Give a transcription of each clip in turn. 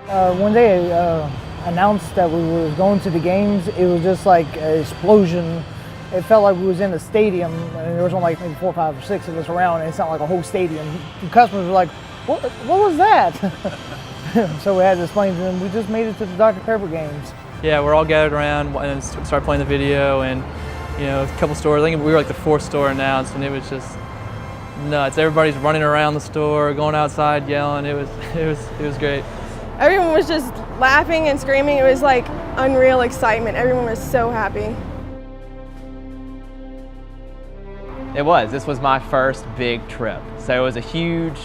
When they announced that we were going to the games, it was just like an explosion. It felt like we was in a stadium, and there was only like maybe 4, 5, or 6 of us around, and it sounded like a whole stadium. The customers were like, what was that? So we had to explain to them, we just made it to the Dr. Pepper games. Yeah, we're all gathered around and started playing the video, and a couple stores. I think we were like the 4th store announced, and it was just nuts. Everybody's running around the store, going outside, yelling. It was great. Everyone was just laughing and screaming. It was like unreal excitement. Everyone was so happy. This was my first big trip. So it was a huge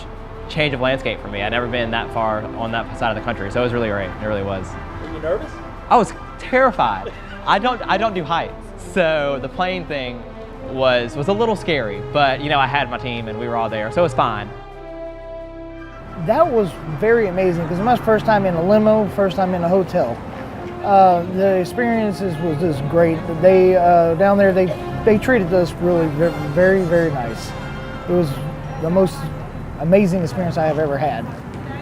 change of landscape for me. I'd never been that far on that side of the country. So it was really great. It really was. Were you nervous? I was terrified. I don't do heights. So the plane thing was a little scary, but I had my team and we were all there, so it was fine. That was very amazing because it was my first time in a limo, first time in a hotel. The experiences was just great. They down there they treated us really very, very nice. It was the most amazing experience I have ever had,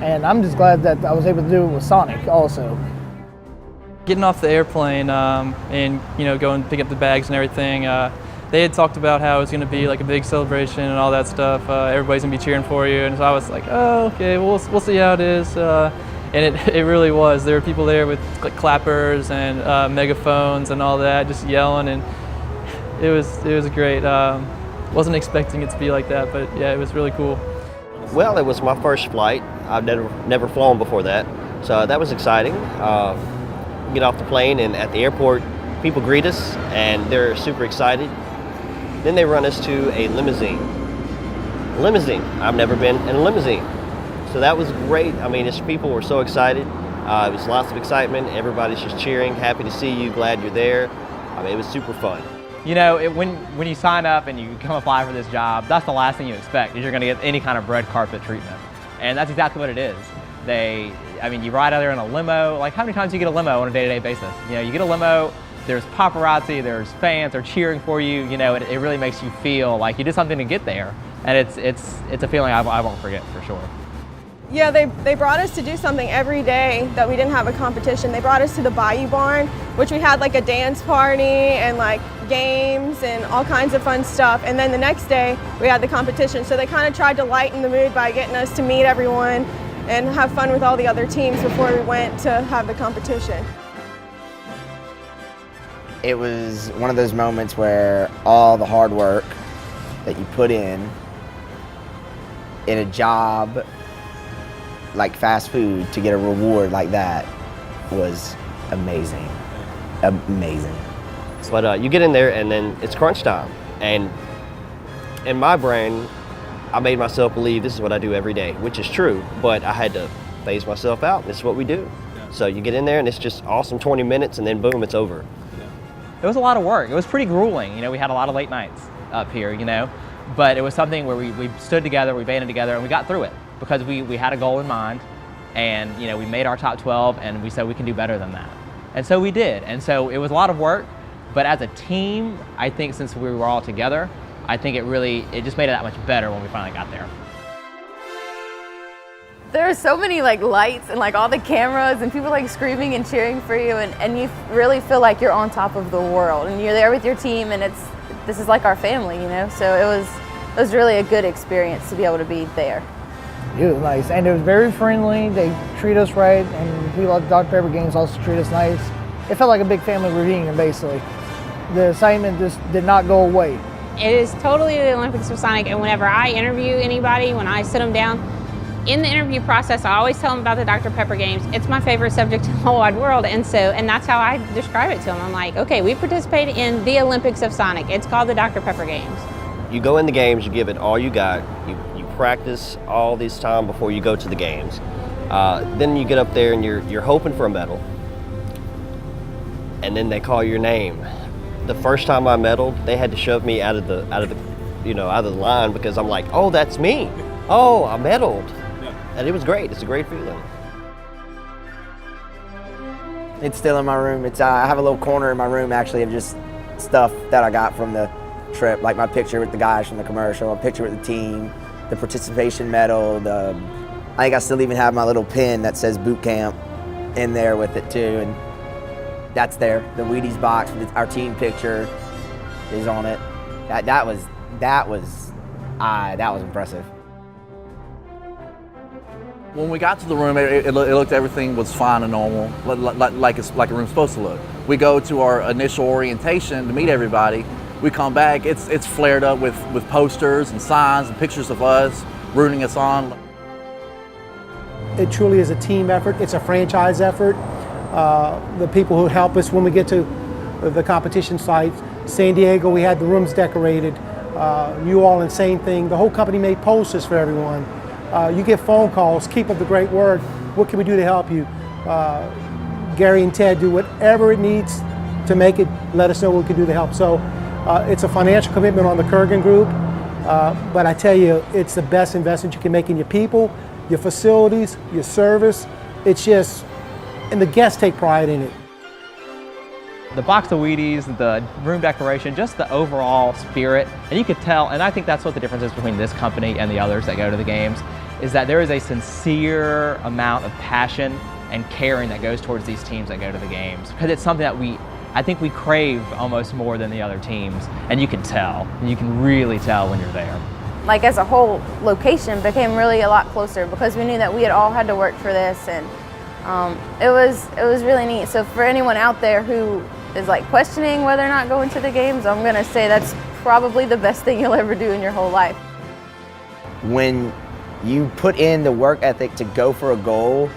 and I'm just glad that I was able to do it with Sonic also. Getting off the airplane and going to pick up the bags and everything, they had talked about how it was going to be like a big celebration and all that stuff. Everybody's going to be cheering for you, and so I was like, oh, okay, we'll see how it is. And it really was. There were people there with clappers and megaphones and all that, just yelling, and it was great. Wasn't expecting it to be like that, but yeah, it was really cool. Well, it was my first flight. I've never flown before that, so that was exciting. Get off the plane, and at the airport, people greet us, and they're super excited. Then they run us to a limousine. I've never been in a limousine. So that was great. I mean, people were so excited. It was lots of excitement. Everybody's just cheering, happy to see you, glad you're there. I mean, it was super fun. When you sign up and you come apply for this job, that's the last thing you expect, is you're going to get any kind of red carpet treatment. And that's exactly what it is. You ride out there in a limo. Like, how many times do you get a limo on a day-to-day basis? You get a limo, there's paparazzi, there's fans, they're cheering for you. It really makes you feel like you did something to get there. And it's a feeling I won't forget, for sure. Yeah, they brought us to do something every day that we didn't have a competition. They brought us to the Bayou Barn, which we had like a dance party and like games and all kinds of fun stuff. And then the next day we had the competition. So they kind of tried to lighten the mood by getting us to meet everyone and have fun with all the other teams before we went to have the competition. It was one of those moments where all the hard work that you put in a job like fast food, to get a reward like that was amazing. Amazing. But you get in there and then it's crunch time. And in my brain, I made myself believe this is what I do every day, which is true, but I had to phase myself out. This is what we do. Yeah. So you get in there and it's just awesome 20 minutes and then boom, it's over. Yeah. It was a lot of work. It was pretty grueling. We had a lot of late nights up here, but it was something where we stood together, we banded together, and we got through it. Because we had a goal in mind, and we made our top 12, and we said we can do better than that. And so we did. And so it was a lot of work, but as a team, I think since we were all together, I think it just made it that much better when we finally got there. There are so many lights and all the cameras and people screaming and cheering for you, and you really feel like you're on top of the world, and you're there with your team, and this is like our family, So it was really a good experience to be able to be there. It was nice, and it was very friendly. They treat us right, and people at the Dr. Pepper games also treat us nice. It felt like a big family reunion, basically. The excitement just did not go away. It is totally the Olympics of Sonic, and whenever I interview anybody, when I sit them down, in the interview process, I always tell them about the Dr. Pepper games. It's my favorite subject in the whole wide world, and that's how I describe it to them. I'm like, okay, we participated in the Olympics of Sonic. It's called the Dr. Pepper games. You go in the games, you give it all you got. You practice all this time before you go to the games. Then you get up there and you're hoping for a medal. And then they call your name. The first time I medaled, they had to shove me out of the line because I'm like, oh, that's me. Oh, I medaled. Yeah. And it was great. It's a great feeling. It's still in my room. I have a little corner in my room actually of just stuff that I got from the trip, like my picture with the guys from the commercial, a picture with the team, the participation medal, I think I still even have my little pin that says boot camp. in there with it too, and that's there. The Wheaties box with our team picture is on it. That was impressive. When we got to the room, it looked, everything was fine and normal, like a room's supposed to look. We go to our initial orientation to meet everybody. We come back, it's flared up with posters and signs and pictures of us rooting us on. It truly is a team effort. It's a franchise effort. The people who help us when we get to the competition sites, San Diego, we had the rooms decorated. New Orleans, same thing. The whole company made posters for everyone. You get phone calls, keep up the great work. What can we do to help you? Gary and Ted do whatever it needs to make it, let us know what we can do to help. So it's a financial commitment on the Kergan Group, but I tell you, it's the best investment you can make in your people, your facilities, your service. It's just, and the guests take pride in it. The box of Wheaties, the room decoration, just the overall spirit, and you could tell, and I think that's what the difference is between this company and the others that go to the games, is that there is a sincere amount of passion and caring that goes towards these teams that go to the games. Because it's something that I think we crave almost more than the other teams, and you can tell, and you can really tell when you're there. Like as a whole, location became really a lot closer because we knew that we had all had to work for this, and it was really neat. So for anyone out there who is like questioning whether or not going to the games, I'm gonna say that's probably the best thing you'll ever do in your whole life. When you put in the work ethic to go for a goal,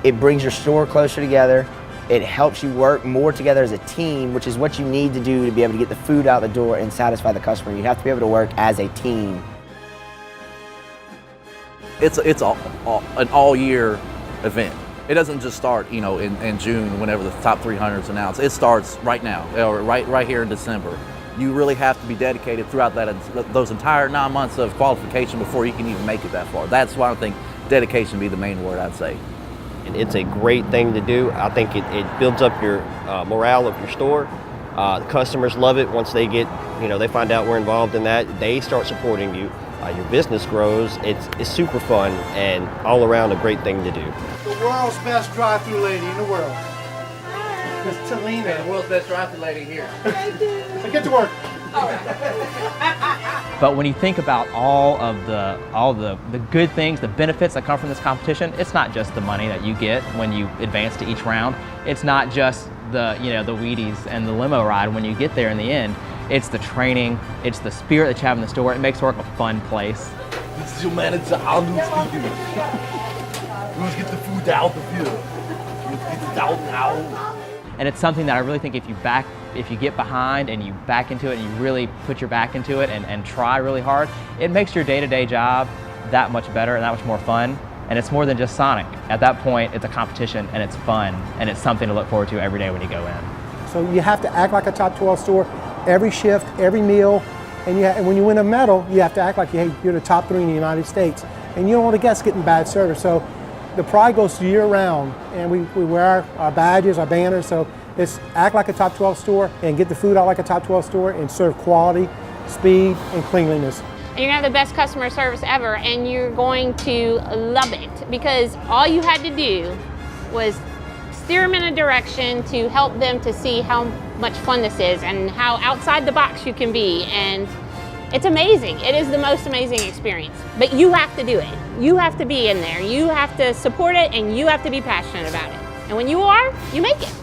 it brings your store closer together. It helps you work more together as a team, which is what you need to do to be able to get the food out the door and satisfy the customer. You have to be able to work as a team. It's an all-year event. It doesn't just start, in June whenever the top 300 is announced. It starts right now, or right here in December. You really have to be dedicated throughout those entire 9 months of qualification before you can even make it that far. That's why I think dedication would be the main word, I'd say. And it's a great thing to do. I think it builds up your morale of your store. The customers love it once they get, they find out we're involved in that. They start supporting you. Your business grows. It's super fun and all around a great thing to do. The world's best drive-through lady in the world. It's Talina. The world's best drive-through lady here. Get to work. But when you think about all the good things, the benefits that come from this competition, it's not just the money that you get when you advance to each round. It's not just the the Wheaties and the limo ride when you get there in the end. It's the training, it's the spirit that you have in the store. It makes work a fun place. This is your manager, Alu speaking. Let's get the food out of here. Let's get it out now. And it's something that I really think if you get behind and you back into it and you really put your back into it and try really hard, it makes your day-to-day job that much better and that much more fun. And it's more than just Sonic. At that point, it's a competition and it's fun and it's something to look forward to every day when you go in. So you have to act like a top 12 store every shift, every meal, and when you win a medal, you have to act like you're the top 3 in the United States. And you don't want the guests getting bad service. So the pride goes year round, and we wear our badges, our banners, so it's act like a top 12 store and get the food out like a top 12 store and serve quality, speed, and cleanliness. And you're gonna have the best customer service ever, and you're going to love it because all you had to do was steer them in a direction to help them to see how much fun this is and how outside the box you can be. And it's amazing. It is the most amazing experience. But you have to do it. You have to be in there. You have to support it and you have to be passionate about it. And when you are, you make it.